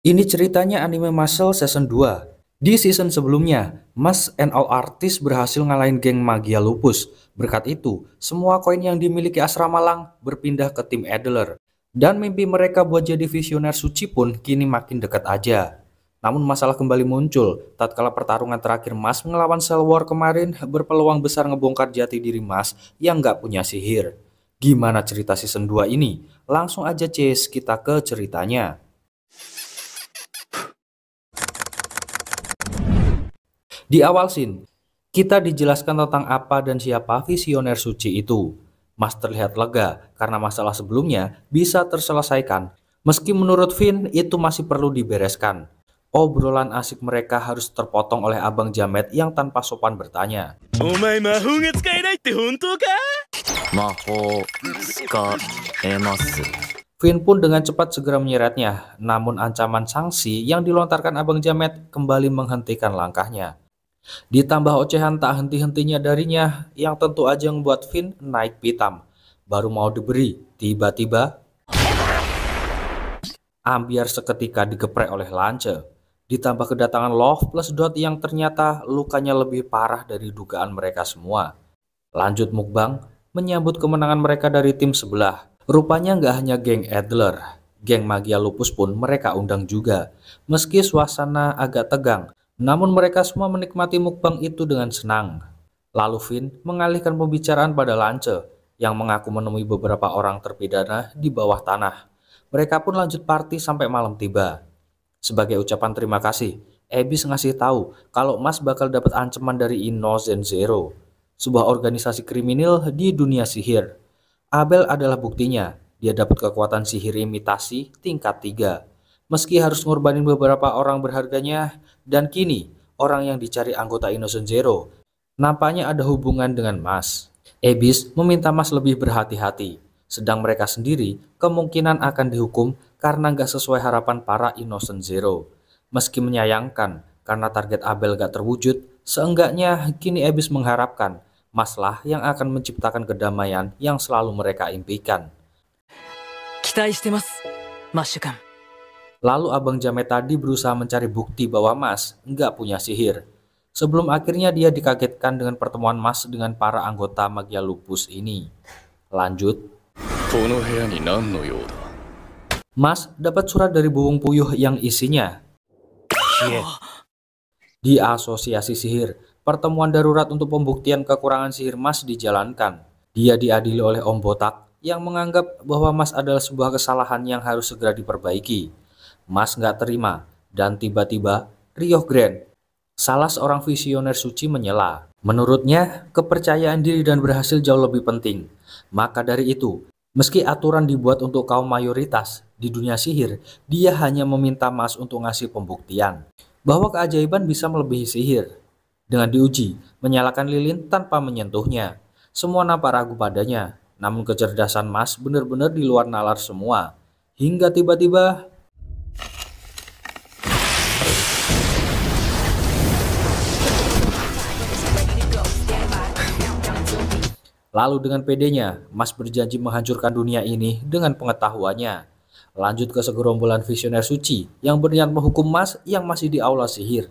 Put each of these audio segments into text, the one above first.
Ini ceritanya anime Muscle Season 2. Di season sebelumnya, Mas and All Artist berhasil ngalahin geng Magia Lupus. Berkat itu, semua koin yang dimiliki Asrama Lang berpindah ke tim Adler. Dan mimpi mereka buat jadi visioner suci pun kini makin dekat aja. Namun masalah kembali muncul tatkala pertarungan terakhir Mas melawan Cell War kemarin berpeluang besar ngebongkar jati diri Mas yang nggak punya sihir. Gimana cerita season 2 ini? Langsung aja Ces, kita ke ceritanya. Di awal scene, kita dijelaskan tentang apa dan siapa visioner suci itu. Mas terlihat lega karena masalah sebelumnya bisa terselesaikan. Meski menurut Finn itu masih perlu dibereskan. Obrolan asik mereka harus terpotong oleh Abang Jamet yang tanpa sopan bertanya. Finn pun dengan cepat segera menyeretnya, namun ancaman sanksi yang dilontarkan Abang Jamet kembali menghentikan langkahnya. Ditambah ocehan tak henti-hentinya darinya yang tentu aja membuat Finn naik pitam. Baru mau diberi, tiba-tiba ambiar seketika digeprek oleh Lance. Ditambah kedatangan Love plus Dot yang ternyata lukanya lebih parah dari dugaan mereka semua. Lanjut mukbang, menyambut kemenangan mereka dari tim sebelah. Rupanya nggak hanya geng Adler, geng Magia Lupus pun mereka undang juga. Meski suasana agak tegang, namun mereka semua menikmati mukbang itu dengan senang. Lalu Finn mengalihkan pembicaraan pada Lance yang mengaku menemui beberapa orang terpidana di bawah tanah. Mereka pun lanjut party sampai malam tiba. Sebagai ucapan terima kasih, Abyss ngasih tahu kalau Mas bakal dapat ancaman dari Innocent Zero, sebuah organisasi kriminal di dunia sihir. Abel adalah buktinya, dia dapat kekuatan sihir imitasi tingkat 3. Meski harus ngorbanin beberapa orang berharganya, dan kini orang yang dicari anggota Innocent Zero nampaknya ada hubungan dengan Mas. Abyss meminta Mas lebih berhati-hati, sedang mereka sendiri kemungkinan akan dihukum karena nggak sesuai harapan para Innocent Zero. Meski menyayangkan karena target Abel gak terwujud, seenggaknya kini Abyss mengharapkan Mas lah yang akan menciptakan kedamaian yang selalu mereka impikan. Lalu Abang Jamet tadi berusaha mencari bukti bahwa Mas nggak punya sihir. Sebelum akhirnya dia dikagetkan dengan pertemuan Mas dengan para anggota Magia Lupus ini. Lanjut. Mas dapat surat dari Buwung Puyuh yang isinya di Asosiasi Sihir, pertemuan darurat untuk pembuktian kekurangan sihir Mas dijalankan. Dia diadili oleh Om Botak yang menganggap bahwa Mas adalah sebuah kesalahan yang harus segera diperbaiki. Mas nggak terima, dan tiba-tiba Ryoh Grand, salah seorang visioner suci, menyela. Menurutnya, kepercayaan diri dan berhasil jauh lebih penting. Maka dari itu, meski aturan dibuat untuk kaum mayoritas di dunia sihir, dia hanya meminta Mas untuk ngasih pembuktian bahwa keajaiban bisa melebihi sihir. Dengan diuji, menyalakan lilin tanpa menyentuhnya. Semua nampak ragu padanya, namun kecerdasan Mas benar-benar di luar nalar semua. Hingga tiba-tiba lalu dengan pedenya, Mas berjanji menghancurkan dunia ini dengan pengetahuannya. Lanjut ke segerombolan visioner suci yang berniat menghukum Mas yang masih di aula sihir.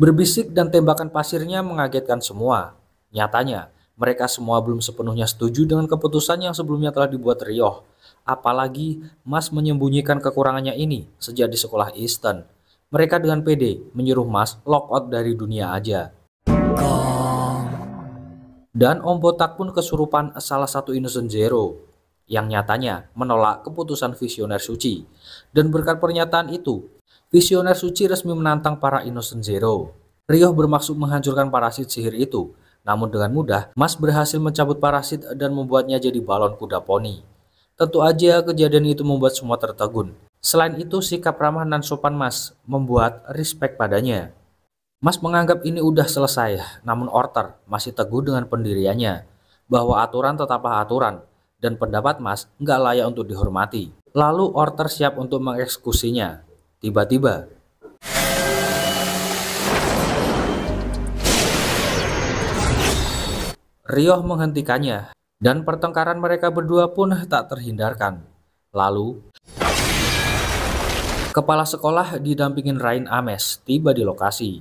Berbisik dan tembakan pasirnya mengagetkan semua. Nyatanya, mereka semua belum sepenuhnya setuju dengan keputusan yang sebelumnya telah dibuat Ryoh. Apalagi Mas menyembunyikan kekurangannya ini sejak di sekolah Easton. Mereka dengan pede menyuruh Mas lock out dari dunia aja. Dan Om Botak pun kesurupan salah satu Innocent Zero yang nyatanya menolak keputusan visioner suci. Dan berkat pernyataan itu, visioner suci resmi menantang para Innocent Zero. Ryoh bermaksud menghancurkan parasit sihir itu, namun dengan mudah Mas berhasil mencabut parasit dan membuatnya jadi balon kuda poni. Tentu aja kejadian itu membuat semua tertegun. Selain itu, sikap ramah dan sopan Mas membuat respect padanya. Mas menganggap ini udah selesai, namun Orter masih teguh dengan pendiriannya bahwa aturan tetaplah aturan dan pendapat Mas nggak layak untuk dihormati. Lalu Orter siap untuk mengeksekusinya. Tiba-tiba Ryoh menghentikannya dan pertengkaran mereka berdua pun tak terhindarkan. Lalu Kepala sekolah didampingin Rain Ames tiba di lokasi.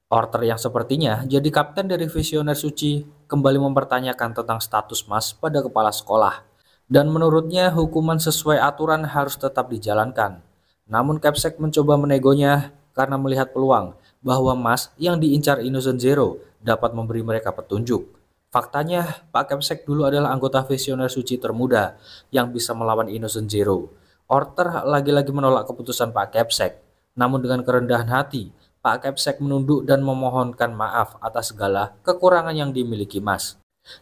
Orter yang sepertinya jadi kapten dari Visioner Suci kembali mempertanyakan tentang status Mas pada kepala sekolah. Dan menurutnya hukuman sesuai aturan harus tetap dijalankan. Namun Capsec mencoba menegonya karena melihat peluang bahwa Mas yang diincar Innocent Zero dapat memberi mereka petunjuk. Faktanya, Pak Capsec dulu adalah anggota Visioner Suci termuda yang bisa melawan Innocent Zero. Orter lagi-lagi menolak keputusan Pak Capsec. Namun dengan kerendahan hati, Pak Capsec menunduk dan memohonkan maaf atas segala kekurangan yang dimiliki Mas.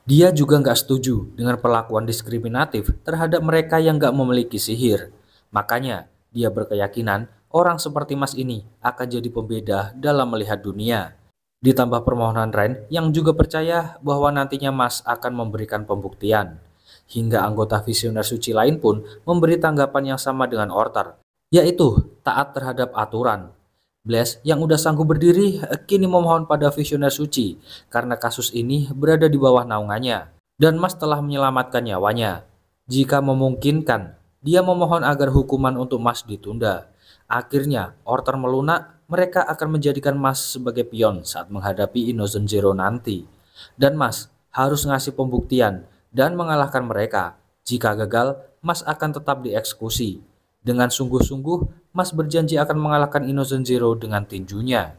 Dia juga nggak setuju dengan perlakuan diskriminatif terhadap mereka yang nggak memiliki sihir. Makanya, dia berkeyakinan orang seperti Mas ini akan jadi pembeda dalam melihat dunia. Ditambah permohonan Rain yang juga percaya bahwa nantinya Mas akan memberikan pembuktian. Hingga anggota Visioner Suci lain pun memberi tanggapan yang sama dengan Orter, yaitu taat terhadap aturan. Blaze yang udah sanggup berdiri kini memohon pada Visioner Suci karena kasus ini berada di bawah naungannya dan Mas telah menyelamatkan nyawanya. Jika memungkinkan, dia memohon agar hukuman untuk Mas ditunda. Akhirnya, Orter melunak, mereka akan menjadikan Mas sebagai pion saat menghadapi Innocent Zero nanti. Dan Mas harus ngasih pembuktian dan mengalahkan mereka. Jika gagal, Mas akan tetap dieksekusi. Dengan sungguh-sungguh, Mas berjanji akan mengalahkan Innocent Zero dengan tinjunya.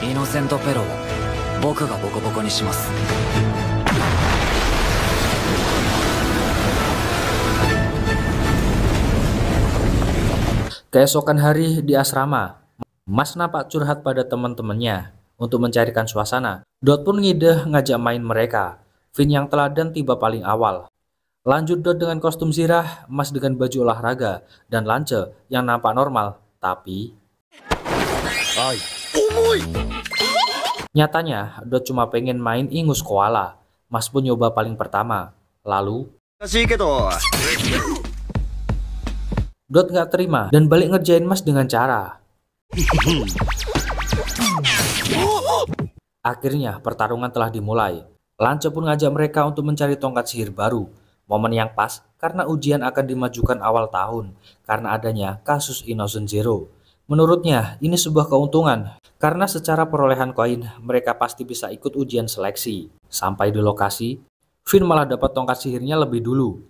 Innocent Pero, boku ga boko-boko ni shimasu. Keesokan hari di asrama, Mas nampak curhat pada teman-temannya untuk mencarikan suasana. Dot pun ngide ngajak main mereka. Vin yang teladan tiba paling awal. Lanjut Dot dengan kostum zirah, Mas dengan baju olahraga, dan Lance yang nampak normal, tapi nyatanya Dot cuma pengen main ingus koala. Mas pun nyoba paling pertama. Lalu Dot nggak terima dan balik ngerjain Mas dengan cara. Akhirnya pertarungan telah dimulai. Lance pun ngajak mereka untuk mencari tongkat sihir baru. Momen yang pas karena ujian akan dimajukan awal tahun karena adanya kasus Innocent Zero. Menurutnya ini sebuah keuntungan karena secara perolehan koin mereka pasti bisa ikut ujian seleksi. Sampai di lokasi, Vin malah dapat tongkat sihirnya lebih dulu.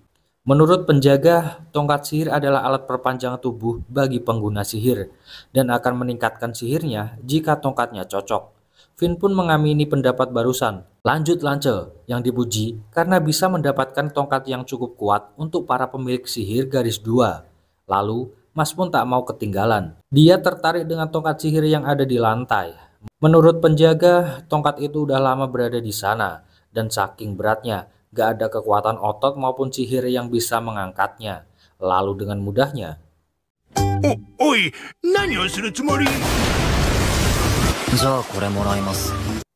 Menurut penjaga, tongkat sihir adalah alat perpanjang tubuh bagi pengguna sihir dan akan meningkatkan sihirnya jika tongkatnya cocok. Vin pun mengamini pendapat barusan. Lanjut Lance yang dipuji karena bisa mendapatkan tongkat yang cukup kuat untuk para pemilik sihir garis 2. Lalu Mas pun tak mau ketinggalan. Dia tertarik dengan tongkat sihir yang ada di lantai. Menurut penjaga, tongkat itu udah lama berada di sana dan saking beratnya gak ada kekuatan otot maupun sihir yang bisa mengangkatnya. Lalu dengan mudahnya Oi, nani o suru tsumori?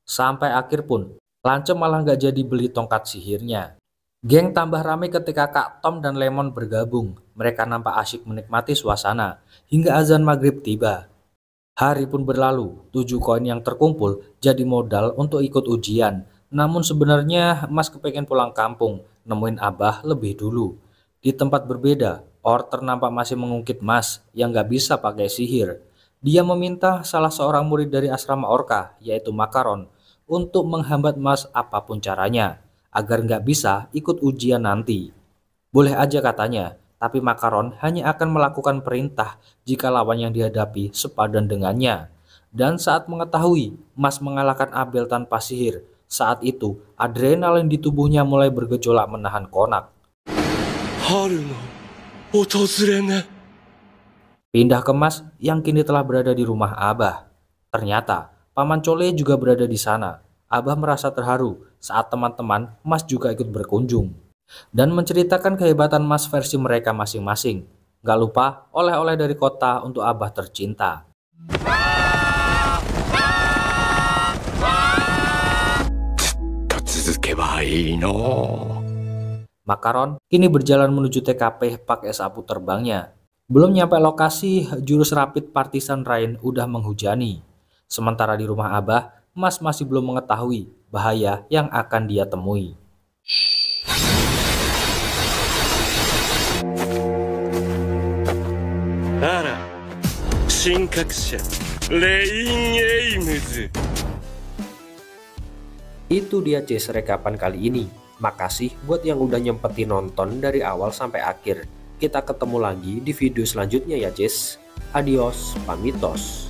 Sampai akhir pun, Lance malah nggak jadi beli tongkat sihirnya. Geng tambah ramai ketika Kak Tom dan Lemon bergabung. Mereka nampak asyik menikmati suasana hingga azan maghrib tiba. Hari pun berlalu, 7 koin yang terkumpul jadi modal untuk ikut ujian. Namun sebenarnya Mas kepengen pulang kampung, nemuin Abah lebih dulu. Di tempat berbeda, Orter nampak masih mengungkit Mas yang nggak bisa pakai sihir. Dia meminta salah seorang murid dari asrama Orca, yaitu Makaron, untuk menghambat Mas apapun caranya, agar nggak bisa ikut ujian nanti. Boleh aja katanya, tapi Makaron hanya akan melakukan perintah jika lawan yang dihadapi sepadan dengannya. Dan saat mengetahui Mas mengalahkan Abel tanpa sihir, saat itu adrenalin di tubuhnya mulai bergejolak menahan konak. Haruno, otozure. Pindah ke Mas yang kini telah berada di rumah Abah. Ternyata Paman Chole juga berada di sana. Abah merasa terharu saat teman-teman Mas juga ikut berkunjung dan menceritakan kehebatan Mas versi mereka masing-masing. Gak lupa oleh-oleh dari kota untuk Abah tercinta. Makaron kini berjalan menuju TKP pakai sapu terbangnya. Belum nyampe lokasi, jurus rapid partisan Rain udah menghujani. Sementara di rumah Abah, Mas masih belum mengetahui bahaya yang akan dia temui. 神格者レイン・エイムズ。 Itu dia Cis rekapan kali ini. Makasih buat yang udah nyempetin nonton dari awal sampai akhir. Kita ketemu lagi di video selanjutnya ya Cis. Adios, pamitos.